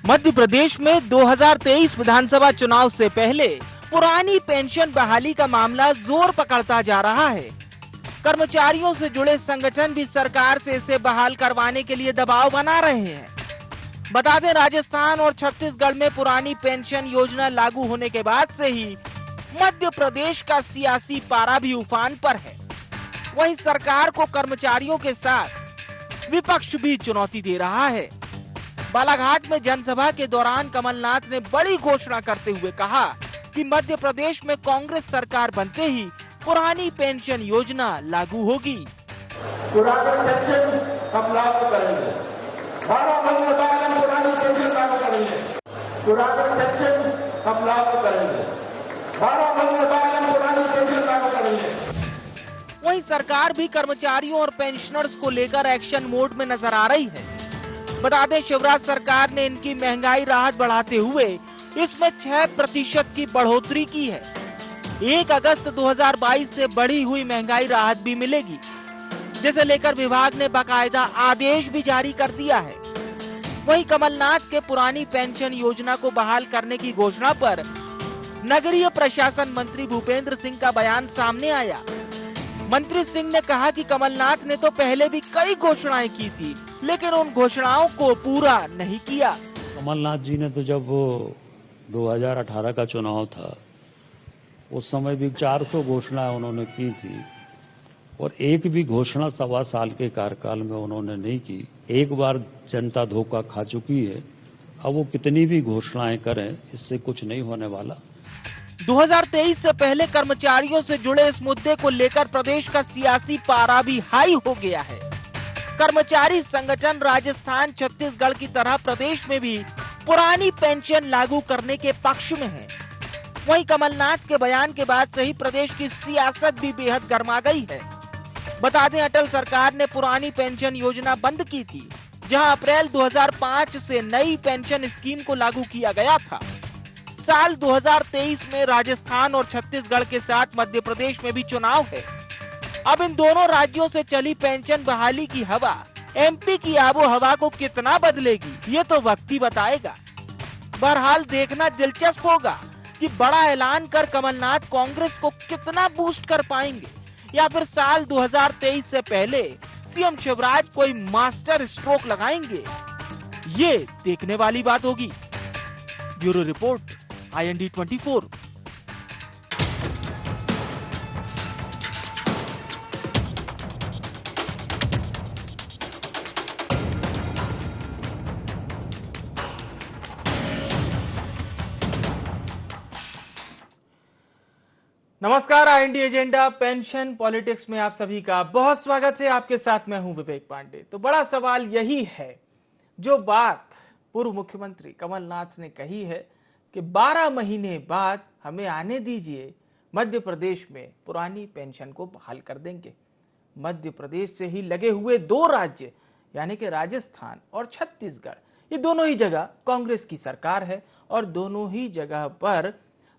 मध्य प्रदेश में 2023 विधानसभा चुनाव से पहले पुरानी पेंशन बहाली का मामला जोर पकड़ता जा रहा है। कर्मचारियों से जुड़े संगठन भी सरकार से इसे बहाल करवाने के लिए दबाव बना रहे हैं। बता दें, राजस्थान और छत्तीसगढ़ में पुरानी पेंशन योजना लागू होने के बाद से ही मध्य प्रदेश का सियासी पारा भी उफान पर है। वहीं सरकार को कर्मचारियों के साथ विपक्ष भी चुनौती दे रहा है। बालाघाट में जनसभा के दौरान कमलनाथ ने बड़ी घोषणा करते हुए कहा कि मध्य प्रदेश में कांग्रेस सरकार बनते ही पुरानी पेंशन योजना लागू होगी। पुरानी पेंशन हम लागू करेंगे, 12 महीने बाद हम पुरानी पेंशन लागू करेंगे। पुरानी पेंशन हम लागू करेंगे, 12 महीने बाद हम पुरानी पेंशन लागू करेंगे। वहीं सरकार भी कर्मचारियों और पेंशनर्स को लेकर एक्शन मोड में नजर आ रही है। बता दें, शिवराज सरकार ने इनकी महंगाई राहत बढ़ाते हुए इसमें 6% की बढ़ोतरी की है। 1 अगस्त 2022 से बढ़ी हुई महंगाई राहत भी मिलेगी, जिसे लेकर विभाग ने बाकायदा आदेश भी जारी कर दिया है। वहीं कमलनाथ के पुरानी पेंशन योजना को बहाल करने की घोषणा पर नगरीय प्रशासन मंत्री भूपेंद्र सिंह का बयान सामने आया। मंत्री सिंह ने कहा कि कमलनाथ ने तो पहले भी कई घोषणाएं की थी, लेकिन उन घोषणाओं को पूरा नहीं किया। कमलनाथ जी ने तो जब 2018 का चुनाव था उस समय भी 400 घोषणाएं उन्होंने की थी और एक भी घोषणा 1.25 साल के कार्यकाल में उन्होंने नहीं की। एक बार जनता धोखा खा चुकी है, अब वो कितनी भी घोषणाएं करें इससे कुछ नहीं होने वाला। 2023 से पहले कर्मचारियों से जुड़े इस मुद्दे को लेकर प्रदेश का सियासी पारा भी हाई हो गया है। कर्मचारी संगठन राजस्थान, छत्तीसगढ़ की तरह प्रदेश में भी पुरानी पेंशन लागू करने के पक्ष में है। वहीं कमलनाथ के बयान के बाद से ही प्रदेश की सियासत भी बेहद गर्मा गई है। बता दें, अटल सरकार ने पुरानी पेंशन योजना बंद की थी, जहां अप्रैल 2005 से नई पेंशन स्कीम को लागू किया गया था। साल 2023 में राजस्थान और छत्तीसगढ़ के साथ मध्य प्रदेश में भी चुनाव है। अब इन दोनों राज्यों से चली पेंशन बहाली की हवा एमपी की आबो हवा को कितना बदलेगी, ये तो वक्त ही बताएगा। बहरहाल देखना दिलचस्प होगा कि बड़ा ऐलान कर कमलनाथ कांग्रेस को कितना बूस्ट कर पाएंगे, या फिर साल 2023 से पहले सीएम शिवराज कोई मास्टर स्ट्रोक लगाएंगे। ये देखने वाली बात होगी। Bureau report, IND 24। नमस्कार, IND एजेंडा पेंशन पॉलिटिक्स में आप सभी का बहुत स्वागत है। आपके साथ मैं हूं विवेक पांडे। तो बड़ा सवाल यही है, जो बात पूर्व मुख्यमंत्री कमलनाथ ने कही है कि 12 महीने बाद हमें आने दीजिए, मध्य प्रदेश में पुरानी पेंशन को बहाल कर देंगे। मध्य प्रदेश से ही लगे हुए 2 राज्य यानी कि राजस्थान और छत्तीसगढ़, ये दोनों ही जगह कांग्रेस की सरकार है और दोनों ही जगह पर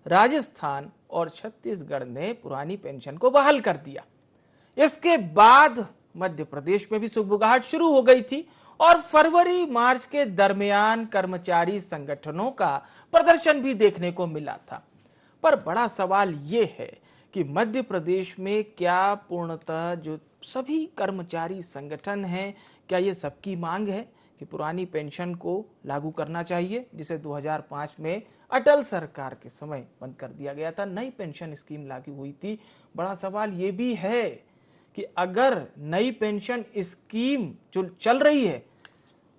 राजस्थान और छत्तीसगढ़ ने पुरानी पेंशन को बहाल कर दिया। इसके बाद मध्य प्रदेश में भी सुगबुगाहट शुरू हो गई थी और फरवरी मार्च के दरमियान कर्मचारी संगठनों का प्रदर्शन भी देखने को मिला था। पर बड़ा सवाल यह है कि मध्य प्रदेश में क्या पूर्णतः जो सभी कर्मचारी संगठन हैं, क्या ये सबकी मांग है कि पुरानी पेंशन को लागू करना चाहिए, जिसे 2005 में अटल सरकार के समय बंद कर दिया गया था। नई पेंशन स्कीम लागू हुई थी। बड़ा सवाल ये भी है कि अगर नई पेंशन स्कीम जो चल रही है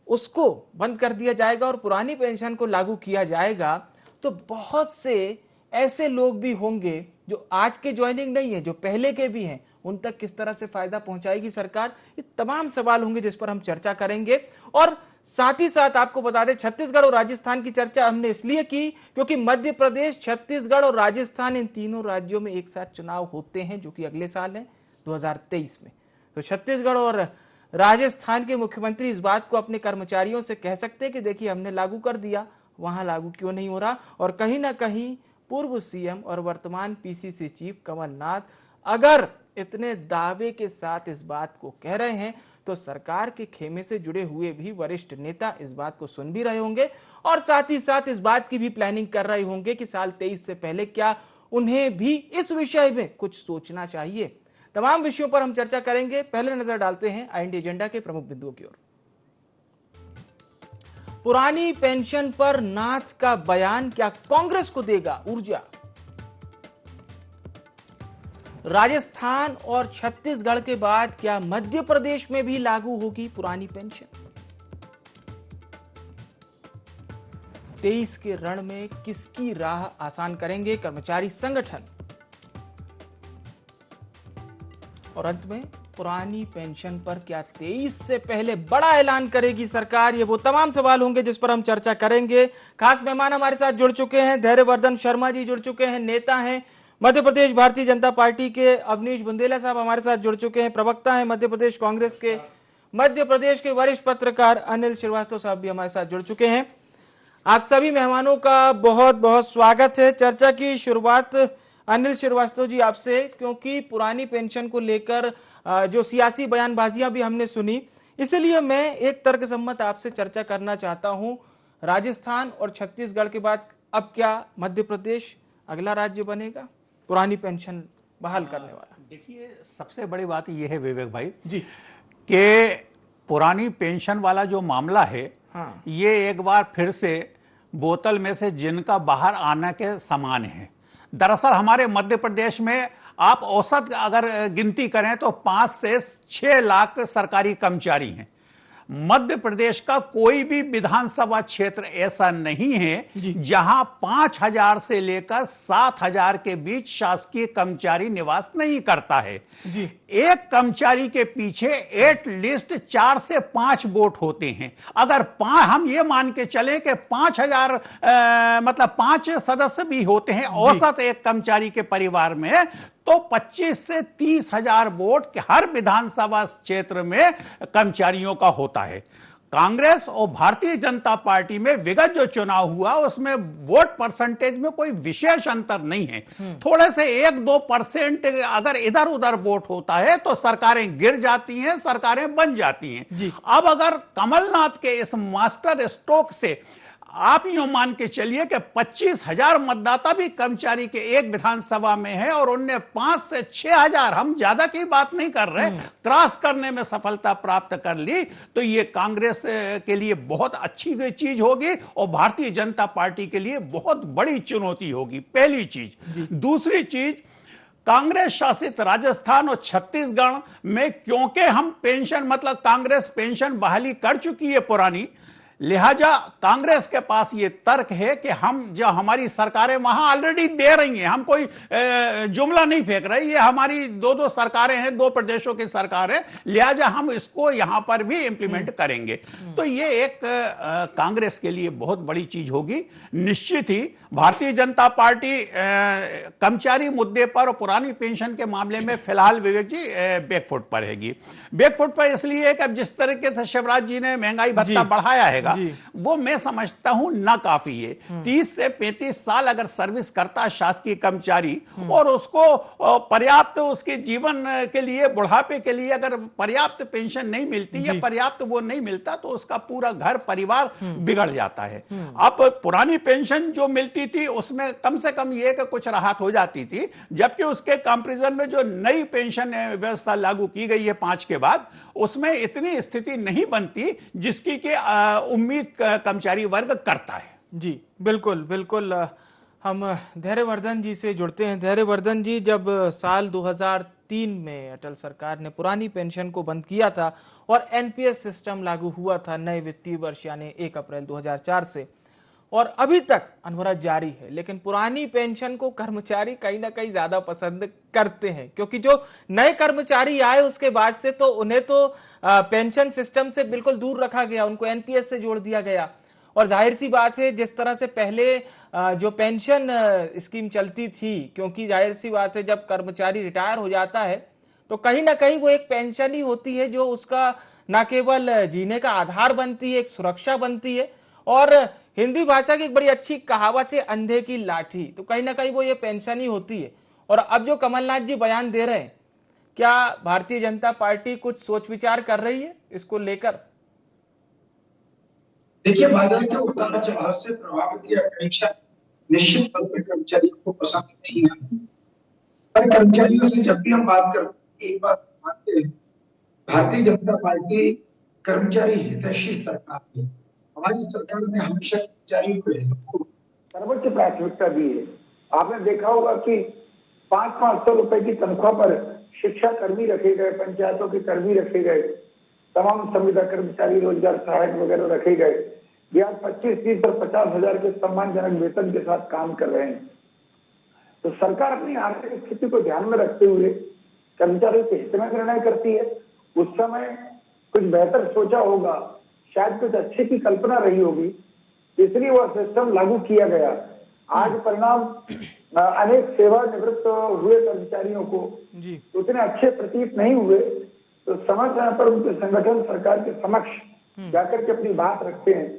उसको बंद कर दिया जाएगा और पुरानी पेंशन को लागू किया जाएगा, तो बहुत से ऐसे लोग भी होंगे जो आज के ज्वाइनिंग नहीं है, जो पहले के भी हैं, उन तक किस तरह से फायदा पहुंचाएगी सरकार। ये तमाम सवाल होंगे जिस पर हम चर्चा करेंगे। और साथ ही साथ आपको बता दें, छत्तीसगढ़ और राजस्थान की चर्चा हमने इसलिए की क्योंकि मध्य प्रदेश, छत्तीसगढ़ और राजस्थान, इन तीनों राज्यों में एक साथ चुनाव होते हैं, जो कि अगले साल है 2023 में। तो छत्तीसगढ़ और राजस्थान के मुख्यमंत्री इस बात को अपने कर्मचारियों से कह सकते हैं कि देखिए, हमने लागू कर दिया, वहां लागू क्यों नहीं हो रहा। और कहीं ना कहीं पूर्व सीएम और वर्तमान पीसीसी चीफ कमलनाथ अगर इतने दावे के साथ इस बात को कह रहे हैं तो सरकार के खेमे से जुड़े हुए भी वरिष्ठ नेता इस बात को सुन भी रहे होंगे और साथ ही साथ इस बात की भी प्लानिंग कर रहे होंगे कि साल 23 से पहले क्या उन्हें भी इस विषय में कुछ सोचना चाहिए। तमाम विषयों पर हम चर्चा करेंगे। पहले नजर डालते हैं आईएनडी एजेंडा के प्रमुख बिंदुओं की ओर। पुरानी पेंशन पर नाथ का बयान क्या कांग्रेस को देगा ऊर्जा? राजस्थान और छत्तीसगढ़ के बाद क्या मध्य प्रदेश में भी लागू होगी पुरानी पेंशन? 23 के रण में किसकी राह आसान करेंगे कर्मचारी संगठन? और अंत में पुरानी पेंशन पर क्या 23 से पहले बड़ा ऐलान करेगी सरकार? ये वो तमाम सवाल होंगे जिस पर हम चर्चा करेंगे। खास मेहमान हमारे साथ जुड़ चुके हैं, धैर्यवर्धन शर्मा जी जुड़ चुके हैं, नेता हैं मध्य प्रदेश भारतीय जनता पार्टी के। अवनीश बुंदेला साहब हमारे साथ जुड़ चुके हैं, प्रवक्ता हैं मध्य प्रदेश कांग्रेस के। मध्य प्रदेश के वरिष्ठ पत्रकार अनिल श्रीवास्तव साहब भी हमारे साथ जुड़ चुके हैं। आप सभी मेहमानों का बहुत बहुत स्वागत है। चर्चा की शुरुआत अनिल श्रीवास्तव जी आपसे, क्योंकि पुरानी पेंशन को लेकर जो सियासी बयानबाजियां भी हमने सुनी, इसलिए मैं एक तर्कसम्मत आपसे चर्चा करना चाहता हूं। राजस्थान और छत्तीसगढ़ के बाद अब क्या मध्य प्रदेश अगला राज्य बनेगा पुरानी पेंशन बहाल करने वाला? देखिए, सबसे बड़ी बात यह है विवेक भाई जी कि पुरानी पेंशन वाला जो मामला है, हाँ, ये एक बार फिर से बोतल में से जिनका बाहर आने के समान है। दरअसल हमारे मध्य प्रदेश में आप औसत अगर गिनती करें तो 5 से 6 लाख सरकारी कर्मचारी हैं। मध्य प्रदेश का कोई भी विधानसभा क्षेत्र ऐसा नहीं है जहां 5,000 से लेकर 7,000 के बीच शासकीय कर्मचारी निवास नहीं करता है जी। एक कर्मचारी के पीछे एटलीस्ट 4 से 5 वोट होते हैं। अगर हम ये मान के चलें कि 5,000 मतलब 5 सदस्य भी होते हैं औसत एक कर्मचारी के परिवार में, तो 25 से 30,000 वोट हर विधानसभा क्षेत्र में कर्मचारियों का होता है। कांग्रेस और भारतीय जनता पार्टी में विगत जो चुनाव हुआ उसमें वोट परसेंटेज में कोई विशेष अंतर नहीं है। थोड़े से 1-2% अगर इधर उधर वोट होता है तो सरकारें गिर जाती हैं, सरकारें बन जाती हैं। अब अगर कमलनाथ के इस मास्टर स्ट्रोक से आप यूं मान के चलिए कि 25,000 मतदाता भी कर्मचारी के एक विधानसभा में है और उनने 5 से 6,000, हम ज्यादा की बात नहीं कर रहे, क्रॉस करने में सफलता प्राप्त कर ली, तो ये कांग्रेस के लिए बहुत अच्छी चीज होगी और भारतीय जनता पार्टी के लिए बहुत बड़ी चुनौती होगी। पहली चीज। दूसरी चीज, कांग्रेस शासित राजस्थान और छत्तीसगढ़ में क्योंकि हम पेंशन मतलब कांग्रेस पेंशन बहाली कर चुकी है पुरानी, लिहाजा कांग्रेस के पास ये तर्क है कि हम जो हमारी सरकारें वहां ऑलरेडी दे रही हैं, हम कोई जुमला नहीं फेंक रहे, ये हमारी 2 सरकारें हैं, 2 प्रदेशों की सरकारें, लिहाजा हम इसको यहां पर भी इंप्लीमेंट करेंगे। तो ये एक कांग्रेस के लिए बहुत बड़ी चीज होगी। निश्चित ही भारतीय जनता पार्टी कर्मचारी मुद्दे पर और पुरानी पेंशन के मामले में फिलहाल विवेक जी बैकफुट पर रहेगी। बैकफुट पर इसलिए कि अब जिस तरीके से शिवराज जी ने महंगाई भत्ता बढ़ाया है वो मैं समझता हूं ना काफी है। 30 से 35 साल अगर सर्विस करता शासकीय कर्मचारी और उसको पर्याप्त उसके जीवन के लिए, बुढ़ापे के लिए अगर पर्याप्त पेंशन नहीं मिलती या पर्याप्त वो नहीं मिलता तो उसका पूरा घर परिवार बिगड़ जाता है। अब पुरानी पेंशन जो मिलती थी उसमें कम से कम ये कि कुछ राहत हो जाती थी, जबकि उसके कंपैरिजन में जो नई पेंशन व्यवस्था लागू की गई है 5 के बाद, उसमें इतनी स्थिति नहीं बनती जिसकी कि उम्मीद कर्मचारी वर्ग करता है। जी बिल्कुल बिल्कुल। हम धैर्यवर्धन जी से जुड़ते हैं। धैर्यवर्धन जी, जब साल 2003 में अटल सरकार ने पुरानी पेंशन को बंद किया था और एनपीएस सिस्टम लागू हुआ था नए वित्तीय वर्ष यानी 1 अप्रैल 2004 से, और अभी तक अनवरत जारी है, लेकिन पुरानी पेंशन को कर्मचारी कहीं ना कहीं ज्यादा पसंद करते हैं, क्योंकि जो नए कर्मचारी आए उसके बाद से तो उन्हें तो पेंशन सिस्टम से बिल्कुल दूर रखा गया, उनको एनपीएस से जोड़ दिया गया। और जाहिर सी बात है, जिस तरह से पहले जो पेंशन स्कीम चलती थी, क्योंकि जाहिर सी बात है जब कर्मचारी रिटायर हो जाता है तो कहीं ना कहीं वो एक पेंशन ही होती है जो उसका न केवल जीने का आधार बनती है, एक सुरक्षा बनती है। और हिंदी भाषा की एक बड़ी अच्छी कहावत है, अंधे की लाठी, तो कहीं ना कहीं वो ये पेंशन ही होती है। और अब जो कमलनाथ जी बयान दे रहे हैं क्या भारतीय जनता पार्टी कुछ सोच विचार कर रही है इसको लेकर? देखिए, बाजार के उतार चढ़ाव से प्रभावित यह अपेक्षा निश्चित तौर पर कर्मचारियों को पसंद नहीं आती। पर कर्मचारियों से जब भी हम बात करते हैं, एक बात मानते हैं, भारतीय जनता पार्टी कर्मचारी हितैषी सरकार है। हमारी सरकार ने हमेशा कर्मचारियों के हितों को सर्वोच्च प्राथमिकता दी है। आपने देखा होगा कि 500 रुपए की तनख्वाह पर शिक्षा कर्मी रखे गए, पंचायतों के कर्मी रखे गए, तमाम संविदा कर्मचारी, रोजगार सहायक वगैरह रखे गए। ये आज 25, 30 और 50 हजार के सम्मानजनक वेतन के साथ काम कर रहे हैं। तो सरकार अपनी आर्थिक स्थिति को ध्यान में रखते हुए कर्मचारियों के हित में निर्णय करती है। उस समय कुछ बेहतर सोचा होगा, शायद कुछ अच्छे की कल्पना रही होगी, इसलिए वह सिस्टम लागू किया गया। आज परिणाम अनेक सेवानिवृत्त हुए कर्मचारियों को उतने अच्छे प्रतीत नहीं हुए, तो समय समय पर उनके संगठन सरकार के समक्ष जाकर के अपनी बात रखते हैं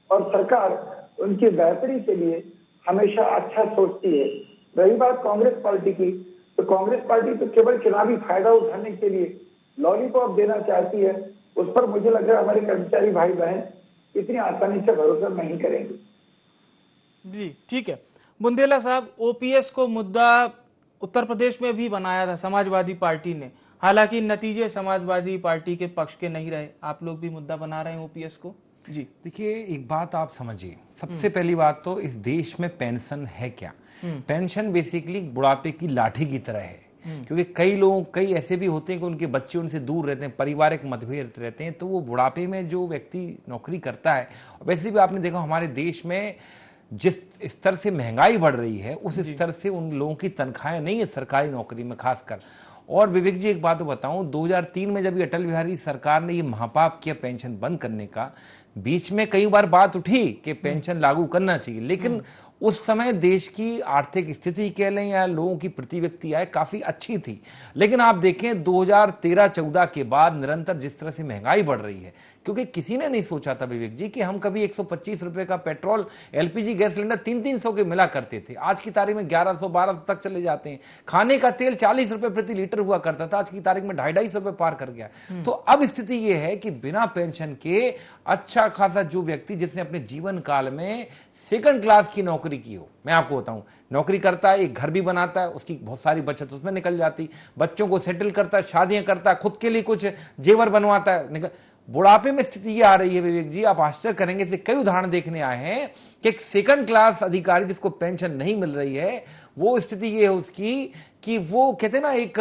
और सरकार उनकी बेहतरी के लिए हमेशा अच्छा सोचती है। रही बात कांग्रेस पार्टी की, तो कांग्रेस पार्टी तो केवल चुनावी फायदा उठाने के लिए लॉलीपॉप देना चाहती है। उस पर मुझे लग रहा है हमारे कर्मचारी भाई बहन इतनी आसानी से भरोसा नहीं करेंगे। जी ठीक है। बुंदेला साहब, ओपीएस को मुद्दा उत्तर प्रदेश में भी बनाया था समाजवादी पार्टी ने, हालांकि नतीजे समाजवादी पार्टी के पक्ष के नहीं रहे। आप लोग भी मुद्दा बना रहे हैं ओपीएस को? जी देखिए, एक बात आप समझिए, सबसे पहली बात तो इस देश में पेंशन है क्या? पेंशन बेसिकली बुढ़ापे की लाठी की तरह है, क्योंकि कई ऐसे भी होते हैं कि उनके बच्चे उनसे दूर रहते हैं, पारिवारिक मतभेद रहते हैं, तो वो बुढ़ापे में जो व्यक्ति नौकरी करता है, वैसे भी आपने देखा हमारे देश में जिस स्तर से महंगाई बढ़ रही है उस स्तर से उन लोगों की तनख्वाहें नहीं है सरकारी नौकरी में खासकर। और विवेक जी, एक बात तो बताऊं, 2003 में जब ये अटल बिहारी सरकार ने ये महापाप किया पेंशन बंद करने का, बीच में कई बार बात उठी कि पेंशन लागू करना चाहिए, लेकिन उस समय देश की आर्थिक स्थिति कह लें या लोगों की प्रति व्यक्ति आय काफी अच्छी थी। लेकिन आप देखें 2013-14 के बाद निरंतर जिस तरह से महंगाई बढ़ रही है, क्योंकि किसी ने नहीं सोचा था विवेक जी कि हम कभी 125 रुपए का पेट्रोल, एलपीजी गैस सिलेंडर 300-300 के मिला करते थे, आज की तारीख में 1100-1200 तक चले जाते हैं। खाने का तेल 40 रुपए प्रति लीटर हुआ करता था, आज की तारीख में 250 रुपए पार कर गया। तो अब स्थिति यह है कि बिना पेंशन के अच्छा खासा जो व्यक्ति जिसने अपने जीवन काल में सेकंड क्लास की नौकरी की हो, मैं आपको बताऊं, नौकरी करता है, एक घर भी बनाता है, उसकी बहुत सारी बचत उसमें निकल जाती, बच्चों को सेटल करता है, शादियां करता है, खुद के लिए कुछ जेवर बनवाता है, बुढ़ापे में स्थिति ये आ रही है विवेक जी, आप आश्चर्य करेंगे, से कई उदाहरण देखने आए हैं कि एक सेकंड क्लास अधिकारी जिसको पेंशन नहीं मिल रही है, वो स्थिति ये है उसकी कि वो कहते हैं ना, एक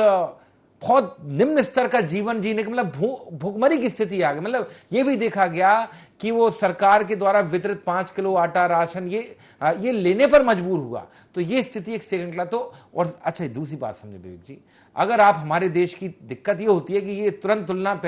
बहुत निम्न स्तर का जीवन जीने का मतलब भूखमरी की स्थिति आ गई। मतलब ये भी देखा गया कि वो सरकार के द्वारा वितरित 5 किलो आटा राशन ये लेने पर मजबूर हुआ। तो ये स्थिति एक सेकंड क्लास। तो और अच्छा, दूसरी बात समझे विवेक जी, अगर आप हमारे देश की दिक्कत ये होती है कि ये तुरंत तुलना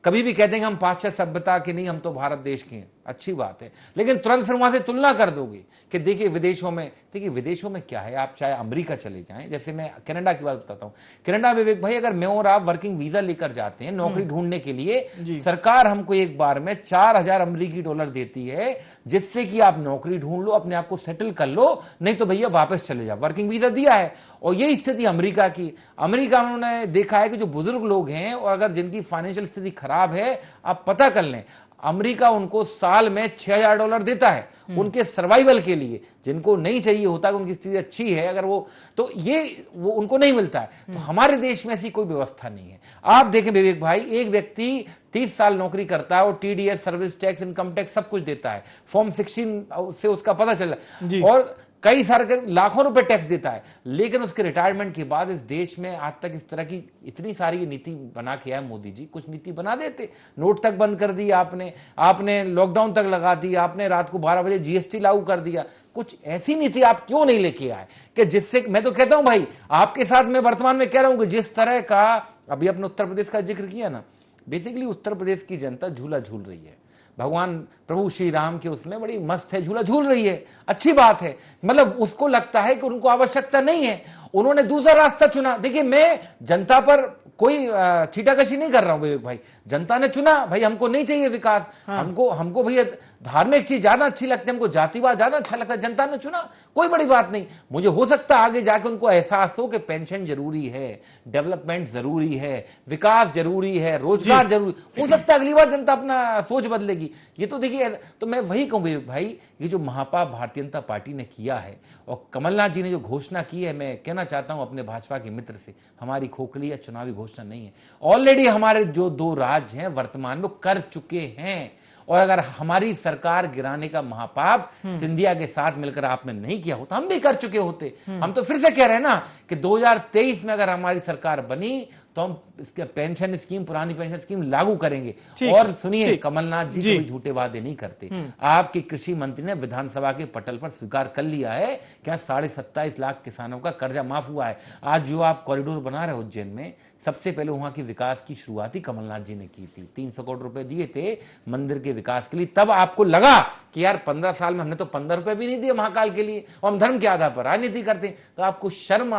कभी भी कहते हैं हम पाश्चात्य सभ्यता के नहीं, हम तो भारत देश के हैं, अच्छी बात है, लेकिन तुरंत फिर वहां से तुलना कर दोगे कि देखिए विदेशों में, देखिए विदेशों में क्या है, आप चाहे अमेरिका चले जाएं, जैसे मैं कनाडा की बात बताता हूं, कनाडा में विवेक भाई अगर मैं और आप वर्किंग वीजा लेकर जाते हैं नौकरी ढूंढने के लिए, सरकार हमको एक बार में $4000 अमेरिकी देती है, जिससे कि आप नौकरी ढूंढ लो, अपने आप को सेटल कर लो, नहीं तो भैया वापस चले जाओ, वर्किंग वीजा दिया है। और यही स्थिति अमेरिका की, अमेरिका में उन्होंने देखा है कि जो बुजुर्ग लोग हैं और अगर जिनकी फाइनेंशियल स्थिति खराब है, आप पता कर लें, अमेरिका उनको साल में $6000 देता है उनके सर्वाइवल के लिए। जिनको नहीं चाहिए होता कि उनकी स्थिति अच्छी है अगर वो, तो ये वो उनको नहीं मिलता है। तो हमारे देश में ऐसी कोई व्यवस्था नहीं है। आप देखें विवेक भाई, एक व्यक्ति 30 साल नौकरी करता है और TDS, service tax, income tax सब कुछ देता है, फॉर्म 16 से उसका पता चल रहा है, और कई सारे लाखों रुपए टैक्स देता है, लेकिन उसके रिटायरमेंट के बाद इस देश में आज तक इस तरह की इतनी सारी नीति बना के आया मोदी जी। कुछ नीति बना देते, नोट तक बंद कर दी आपने लॉकडाउन तक लगा दी, आपने रात को 12 बजे जीएसटी लागू कर दिया। कुछ ऐसी नीति आप क्यों नहीं लेके आए कि जिससे, मैं तो कहता हूं भाई आपके साथ मैं वर्तमान में कह रहा हूं कि जिस तरह का अभी अपने उत्तर प्रदेश का जिक्र किया ना, बेसिकली उत्तर प्रदेश की जनता झूला झूल रही है, भगवान प्रभु श्री राम के उसमें बड़ी मस्त है, झूला झूल रही है, अच्छी बात है। मतलब उसको लगता है कि उनको आवश्यकता नहीं है, उन्होंने दूसरा रास्ता चुना। देखिए मैं जनता पर कोई छीटाकशी नहीं कर रहा हूं विवेक भाई, जनता ने चुना भाई, हमको नहीं चाहिए विकास, हमको भैया धार्मिक चीज ज्यादा अच्छी लगती है हमको, जातिवाद ज्यादा अच्छा लगता है, जनता ने चुना, कोई बड़ी बात नहीं। मुझे हो सकता है आगे जाके उनको एहसास हो कि पेंशन जरूरी है, डेवलपमेंट जरूरी है, विकास जरूरी है, रोजगार जरूरी, हो सकता है अगली बार जनता अपना सोच बदलेगी। ये तो देखिए, तो मैं वही कहूँ विवेक भाई, ये जो महापाप भारतीय जनता पार्टी ने किया है और कमलनाथ जी ने जो घोषणा की है, मैं कहना चाहता हूं अपने भाजपा के मित्र से, हमारी खोखली या चुनावी घोषणा नहीं है। ऑलरेडी हमारे जो 2 राज्य हैं वर्तमान में कर चुके हैं, और अगर हमारी सरकार गिराने का महापाप सिंधिया के साथ मिलकर आपने नहीं किया होता, हम भी कर चुके होते। हम तो फिर से कह रहे हैं ना कि 2023 में अगर हमारी सरकार बनी तो हम इसके पेंशन स्कीम, पुरानी पेंशन स्कीम लागू करेंगे। और सुनिए, कमलनाथ जी कोई झूठे वादे नहीं करते। आपके कृषि मंत्री ने विधानसभा के पटल पर स्वीकार कर लिया है कि 27.5 लाख किसानों का कर्जा माफ हुआ है। आज जो आप कॉरिडोर बना रहे हो उज्जैन में, सबसे पहले वहां की विकास की शुरुआत ही कमलनाथ जी ने की थी। 300 करोड़ रुपए दिए थे मंदिर के विकास के लिए। तब आपको लगा कि यार 15 साल में हमने तो 15 रुपए भी नहीं दिए महाकाल के लिए, और हम धर्म के आधार पर राजनीति करते। तो आपको शर्म,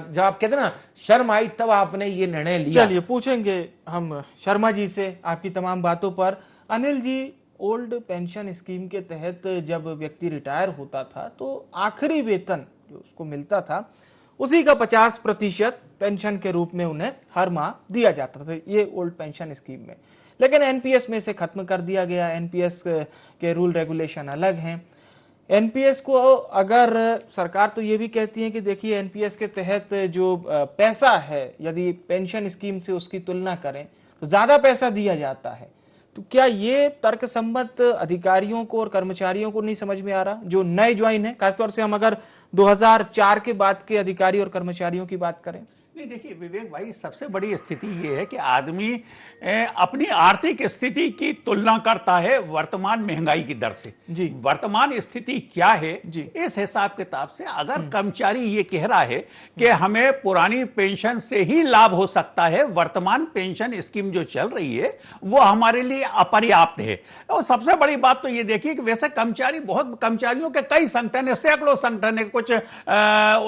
जब आप कहते ना शर्म आई, तब आपने ये निर्णय लिया। चलिए पूछेंगे हम शर्मा जी से आपकी तमाम बातों पर। Anil ji, old pension scheme के तहत जब व्यक्ति रिटायर होता था तो आखिरी वेतन जो उसको मिलता था उसी का 50% पेंशन के रूप में उन्हें हर माह दिया जाता था, ये ओल्ड पेंशन स्कीम में। लेकिन एनपीएस में से खत्म कर दिया गया। एनपीएस के रूल रेगुलेशन अलग हैं। एनपीएस को अगर सरकार तो ये भी कहती है कि देखिए एनपीएस के तहत जो पैसा है, यदि पेंशन स्कीम से उसकी तुलना करें तो ज्यादा पैसा दिया जाता है। तो क्या ये तर्कसम्मत अधिकारियों को और कर्मचारियों को नहीं समझ में आ रहा, जो नए ज्वाइन है? खासतौर से हम अगर 2004 के बाद के अधिकारी और कर्मचारियों की बात करें। नहीं, देखिए विवेक भाई, सबसे बड़ी स्थिति ये है कि आदमी अपनी आर्थिक स्थिति की तुलना करता है वर्तमान महंगाई की दर से। जी। वर्तमान स्थिति क्या है जी। इस हिसाब किताब से अगर कर्मचारी ये कह रहा है कि हमें पुरानी पेंशन से ही लाभ हो सकता है, वर्तमान पेंशन स्कीम जो चल रही है वो हमारे लिए अपर्याप्त है। और सबसे बड़ी बात तो ये देखिए कि वैसे कर्मचारी, बहुत कर्मचारियों के कई संगठन है, सैकड़ों संगठन है, कुछ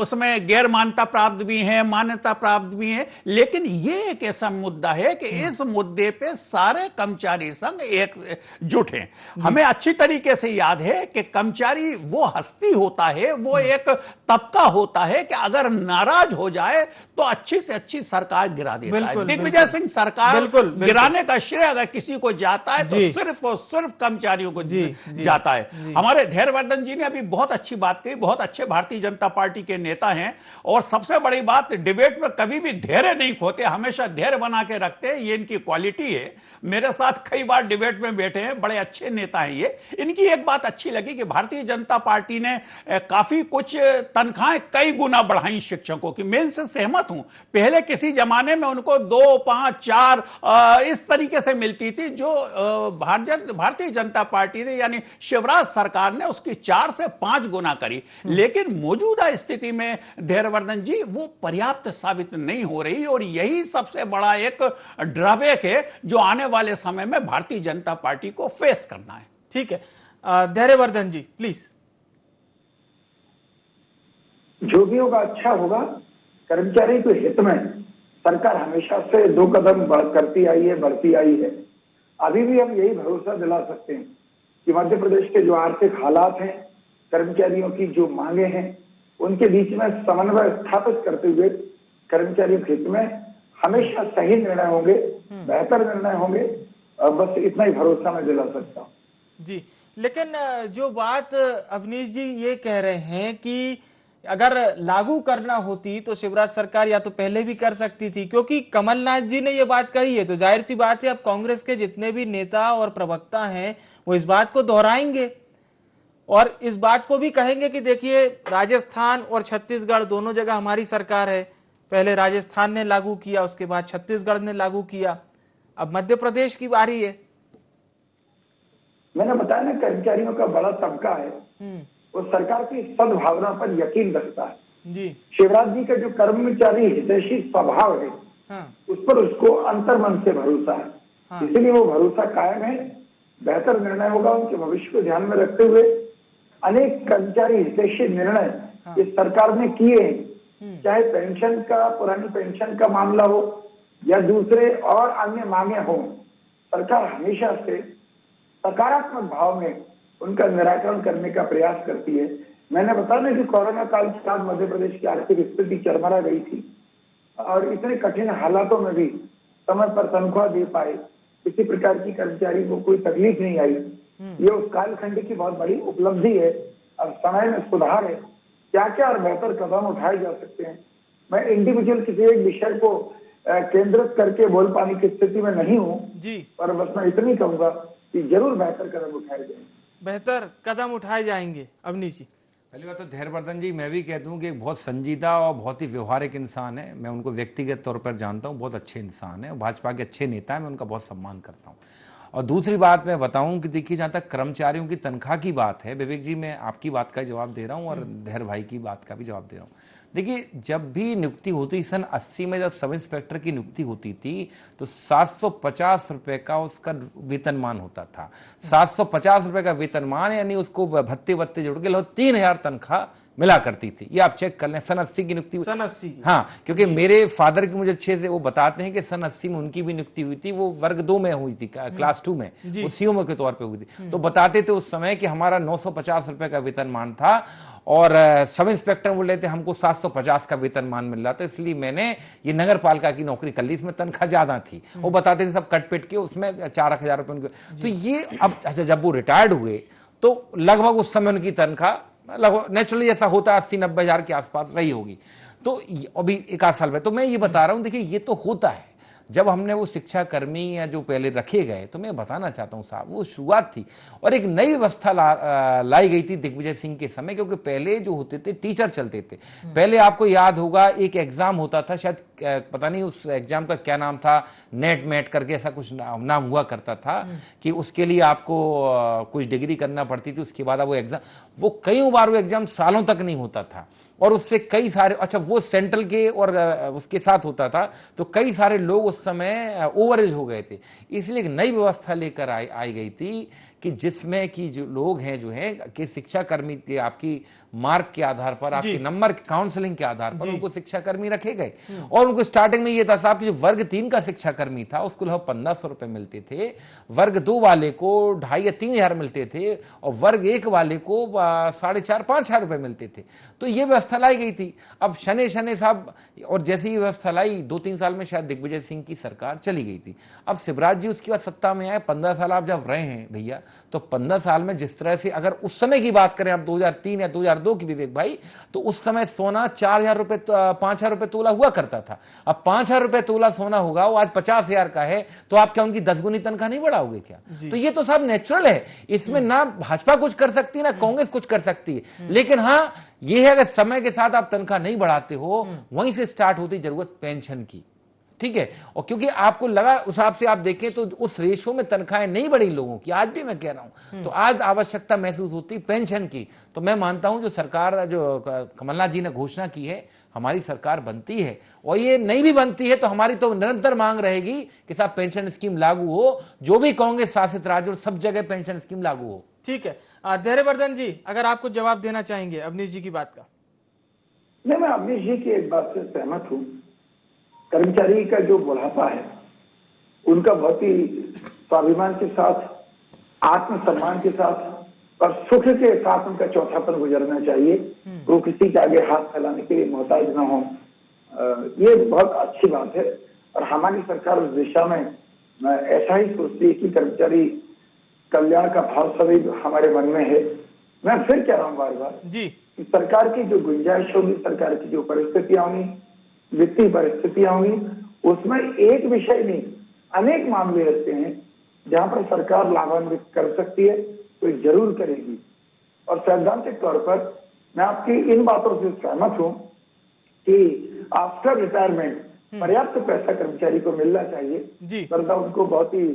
उसमें गैर मान्यता प्राप्त भी है, मान्यता प्राप्त भी है। लेकिन ये एक ऐसा मुद्दा है कि इस मुद्दे पे सारे कर्मचारी संघ एकजुट हैं। हमें अच्छी तरीके से याद है कि कर्मचारी वो हस्ती होता है, वो एक तबका होता है कि अगर नाराज हो जाए तो अच्छी से अच्छी सरकार गिरा देता है। दिग्विजय सिंह सरकार गिराने का श्रेय अगर किसी को जाता है तो सिर्फ और सिर्फ कर्मचारियों को जाता है। हमारे धैर्यवर्धन जी ने अभी बहुत अच्छी बात कही, बहुत अच्छे भारतीय जनता पार्टी के नेता हैं। और सबसे बड़ी बात, डिबेट में कभी भी धैर्य नहीं खोते, हमेशा धैर्य बना के रखते हैं, ये इनकी क्वालिटी है। मेरे साथ कई बार डिबेट में बैठे हैं, बड़े अच्छे नेता हैं ये। इनकी एक बात अच्छी लगी कि भारतीय जनता पार्टी ने काफी कुछ तनख्वाहें कई गुना बढ़ाई शिक्षकों की। मैं इनसे सहमत हूं। पहले किसी जमाने में उनको 2, 5, 4 इस तरीके से मिलती थी, जो भारतीय जनता पार्टी ने यानी शिवराज सरकार ने उसकी 4 से 5 गुना करी। लेकिन मौजूदा स्थिति में धैर्यवर्धन जी वो पर्याप्त साबित नहीं हो रही, और यही सबसे बड़ा एक ड्रॉबैक है जो आने वाले समय में भारतीय जनता पार्टी को फेस करना है। ठीक है, धैर्यवर्धन जी प्लीज। जो भी होगा अच्छा होगा। कर्मचारी के हित में सरकार हमेशा से 2 कदम करती आई है, बढ़ती आई है। अभी भी हम यही भरोसा दिला सकते हैं कि मध्य प्रदेश के जो आर्थिक हालात हैं, कर्मचारियों की जो मांगे हैं, उनके बीच में समन्वय स्थापित करते हुए कर्मचारियों के हित में हमेशा सही निर्णय होंगे, बेहतर निर्णय होंगे। बस इतना ही भरोसा मैं दिला सकता हूं। जी, लेकिन जो बात अवनीश जी ये कह रहे हैं कि अगर लागू करना होती तो शिवराज सरकार या तो पहले भी कर सकती थी, क्योंकि कमलनाथ जी ने ये बात कही है तो जाहिर सी बात है अब कांग्रेस के जितने भी नेता और प्रवक्ता हैं वो इस बात को दोहराएंगे और इस बात को भी कहेंगे कि देखिए राजस्थान और छत्तीसगढ़ दोनों जगह हमारी सरकार है। पहले राजस्थान ने लागू किया, उसके बाद छत्तीसगढ़ ने लागू किया, अब मध्य प्रदेश की बारी है। मैंने बताया ना, कर्मचारियों का बड़ा तबका है, वो सरकार की सद्भावना पर यकीन रखता है। जी। शिवराज जी का जो कर्मचारी हितैषी स्वभाव है, उस पर उसको अंतर्मन से भरोसा है। इसलिए वो भरोसा कायम है। बेहतर निर्णय होगा उनके भविष्य को ध्यान में रखते हुए। अनेक कर्मचारी हितैषी निर्णय इस सरकार ने किए हैं, चाहे पेंशन का, पुरानी पेंशन का मामला हो या दूसरे और अन्य मांगे हों। सरकार हमेशा से सकारात्मक भाव में उनका निराकरण करने का प्रयास करती है। मैंने बताया ना कि कोरोना काल के बाद मध्य प्रदेश की आर्थिक स्थिति चरमरा गई थी और इतने कठिन हालातों में भी समय पर तनख्वाह दे पाए, किसी प्रकार की कर्मचारी को कोई तकलीफ नहीं आई। ये उस कालखंड की बहुत बड़ी उपलब्धि है। अब समय में सुधार है, क्या क्या और बेहतर कदम उठाए जा सकते हैं। मैं इंडिविजुअल किसी एक विषय को केंद्रित करके बोल पाने की स्थिति में नहीं हूँ जी, पर बस मैं इतनी कहूंगा कि जरूर बेहतर कदम उठाए जाएंगे। बेहतर कदम उठाए जाएंगे। अवनीश जी, पहली बात तो धैर्यवर्धन जी, मैं भी कहता हूँ कि एक बहुत संजीदा और बहुत ही व्यवहारिक इंसान है। मैं उनको व्यक्तिगत तौर पर जानता हूँ, बहुत अच्छे इंसान है, भाजपा के अच्छे नेता हैं, मैं उनका बहुत सम्मान करता हूँ। और दूसरी बात मैं बताऊं कि देखिए, जहाँ तक कर्मचारियों की तनख्वाह की बात है, विवेक जी मैं आपकी बात का जवाब दे रहा हूँ और धैर्य भाई की बात का भी जवाब दे रहा हूँ। देखिए, जब भी नियुक्ति होती, सन 80 में जब सब इंस्पेक्टर की नियुक्ति होती थी तो 750 रुपए का उसका वेतनमान होता था। 750 रुपए का वेतनमान, यानी उसको भत्ते भत्ते जोड़ के लगभग 3000 तनख्वाह मिला करती थी। ये आप चेक कर लें, सन 80 की नियुक्ति, सन 80 की। हाँ, क्योंकि मेरे फादर की मुझे अच्छे से वो बताते हैं कि सन 80 में उनकी भी नियुक्ति हुई थी, वो वर्ग 2 में हुई थी, क्लास 2 में, वो सीओ के तौर पे हुई थी। तो बताते थे उस समय कि हमारा 950 रुपए का वेतनमान था और सब इंस्पेक्टर बोल रहे थे हमको 750 का वेतनमान मिल रहा था, इसलिए मैंने ये नगर पालिका की नौकरी कर ली, इसमें तनख्वाह ज्यादा थी। वो बताते थे सब कट पिट के उसमें 4,000 रुपए उनके। तो ये अब अच्छा, जब वो रिटायर्ड हुए तो लगभग उस समय उनकी तनख्वाह लगभग नेचुरली ऐसा होता है 80-90 हजार के आसपास रही होगी। तो अभी एक आध साल में, तो मैं ये बता रहा हूं, देखिए ये तो होता है। जब हमने वो शिक्षा कर्मी या जो पहले रखे गए, तो मैं बताना चाहता हूं साहब, वो शुरुआत थी और एक नई व्यवस्था लाई गई थी दिग्विजय सिंह के समय, क्योंकि पहले जो होते थे टीचर चलते थे। पहले आपको याद होगा एक एग्जाम होता था, शायद पता नहीं उस एग्जाम का क्या नाम था, नेट मेट करके ऐसा कुछ नाम हुआ करता था, कि उसके लिए आपको कुछ डिग्री करना पड़ती थी, उसके बाद वो एग्जाम, वो कई बार वो एग्जाम सालों तक नहीं होता था और उससे कई सारे, अच्छा वो सेंट्रल के और उसके साथ होता था, तो कई सारे लोग उस समय ओवरेज हो गए थे। इसलिए एक नई व्यवस्था लेकर आई गई थी कि जिसमें कि जो लोग हैं जो हैं कि शिक्षा कर्मी के आपकी मार्क के आधार पर, आपके नंबर काउंसलिंग के आधार पर उनको शिक्षा कर्मी रखे गए। और उनको स्टार्टिंग में ये था साहब कि जो वर्ग 3 का शिक्षा कर्मी था उसको लगभग 1500 रुपए मिलते थे, वर्ग 2 वाले को 2,500 या 3,000 मिलते थे और वर्ग 1 वाले को 4,500-5,000 रुपए मिलते थे। तो ये व्यवस्था लाई गई थी। अब शने साहब, और जैसे ये व्यवस्था लाई 2-3 साल में शायद दिग्विजय सिंह की सरकार चली गई थी। अब शिवराज जी उसके बाद सत्ता में आए, 15 साल आप जब रहे हैं भैया, तो 15 साल में जिस तरह से, अगर उस समय की बात करें आप 2003 या 2002 की विवेक भाई, तो उस समय सोना 4,000 रुपए 5,000 रुपए तोला हुआ करता था। अब 5,000 रुपए तोला सोना होगा, वो आज 50,000 का है, तो आप क्या उनकी 10 गुनी तनख्वाह नहीं बढ़ाओगे क्या? तो ये तो सब नेचुरल है, इसमें ना भाजपा कुछ कर सकती है ना कांग्रेस कुछ कर सकती है। लेकिन हाँ ये है, अगर समय के साथ आप तनख्वाह नहीं बढ़ाते हो, वहीं से स्टार्ट होती जरूरत पेंशन की, ठीक है। और क्योंकि आपको लगा उस हिसाब से आप देखें तो उस रेशो में तनख्वाहें नहीं बढ़ी लोगों की, आज भी मैं कह रहा हूं, तो आज आवश्यकता महसूस होती पेंशन की। तो मैं मानता हूं जो सरकार, जो कमलनाथ जी ने घोषणा की है, हमारी सरकार बनती है और ये नहीं भी बनती है तो हमारी तो निरंतर मांग रहेगी कि साहब पेंशन स्कीम लागू हो, जो भी कांग्रेस शासित राज्य सब जगह पेंशन स्कीम लागू हो। ठीक है। धैर्यवर्धन जी, अगर आपको जवाब देना चाहेंगे अवनीश जी की बात का। नहीं, मैं अवनीश जी की एक बात से सहमत हूँ। कर्मचारी का जो बुढ़ापा है उनका बहुत ही स्वाभिमान के साथ, आत्मसम्मान के साथ और सुख के साथ उनका चौथापन गुजरना चाहिए। वो किसी के आगे हाथ फैलाने के लिए मोहताज ना हो, ये बहुत अच्छी बात है। और हमारी सरकार उस दिशा में ऐसा ही सोचती है कि कर्मचारी कल्याण का भाव सभी हमारे मन में है। मैं फिर कह रहा हूँ बार बार जी कि सरकार की जो गुंजाइश होगी, सरकार की जो परिस्थितियां होंगी, वित्तीय परिस्थितियां होंगी, उसमें एक विषय नहीं अनेक मामले ऐसे हैं जहां पर सरकार लाभान्वित कर सकती है, तो जरूर करेगी। और सैद्धांतिक तौर पर मैं आपकी इन बातों से सहमत हूं कि आफ्टर रिटायरमेंट पर्याप्त पैसा कर्मचारी को मिलना चाहिए, वरना उनको बहुत ही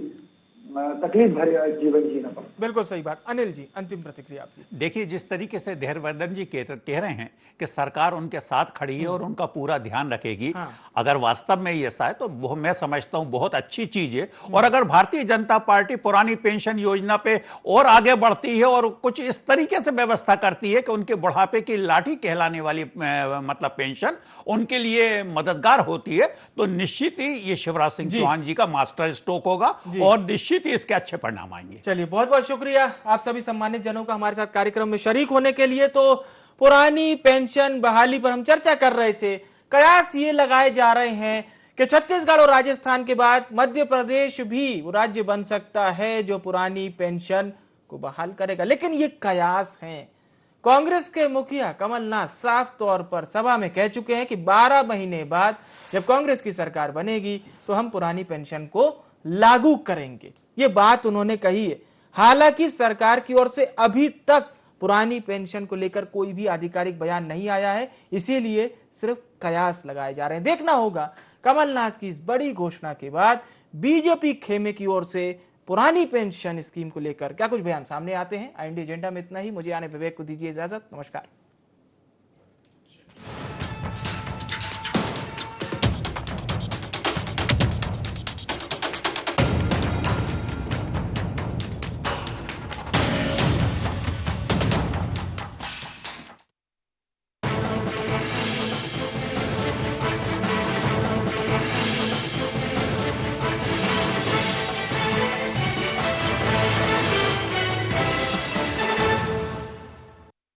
तकलीफ भरे जीवन जीना पड़ता। बिल्कुल सही बात। अनिल जी, अंतिम प्रतिक्रिया आपकी। देखिए, जिस तरीके से धैर्यवर्धन जी कह रहे हैं कि सरकार उनके साथ खड़ी है और उनका पूरा ध्यान रखेगी, अगर वास्तव में ये ऐसा है तो मैं समझता हूं बहुत अच्छी चीज है। और अगर भारतीय जनता पार्टी पुरानी पेंशन योजना पे और आगे बढ़ती है और कुछ इस तरीके से व्यवस्था करती है कि उनके बुढ़ापे की लाठी कहलाने वाली मतलब पेंशन उनके लिए मददगार होती है, तो निश्चित ही ये शिवराज सिंह चौहान जी का मास्टर स्ट्रोक होगा और निश्चित निश्चित ही इसके अच्छे परिणाम आएंगे। चलिए, बहुत बहुत शुक्रिया आप सभी सम्मानित जनों का हमारे साथ कार्यक्रम में शरीक होने के लिए। तो पुरानी पेंशन बहाली पर हम चर्चा कर रहे थे। कयास ये लगाए जा रहे हैं कि छत्तीसगढ़ और राजस्थान के बाद मध्य प्रदेश भी वो राज्य बन सकता है जो पुरानी पेंशन को बहाल करेगा, लेकिन ये कयास हैं। कांग्रेस के मुखिया कमलनाथ साफ तौर पर सभा में कह चुके हैं कि 12 महीने बाद जब कांग्रेस की सरकार बनेगी तो हम पुरानी पेंशन को लागू करेंगे। ये बात उन्होंने कही है। हालांकि सरकार की ओर से अभी तक पुरानी पेंशन को लेकर कोई भी आधिकारिक बयान नहीं आया है, इसीलिए सिर्फ कयास लगाए जा रहे हैं। देखना होगा कमलनाथ की इस बड़ी घोषणा के बाद बीजेपी खेमे की ओर से पुरानी पेंशन स्कीम को लेकर क्या कुछ बयान सामने आते हैं। IND एजेंडा में इतना ही। मुझे आने विवेक को दीजिए इजाजत। नमस्कार।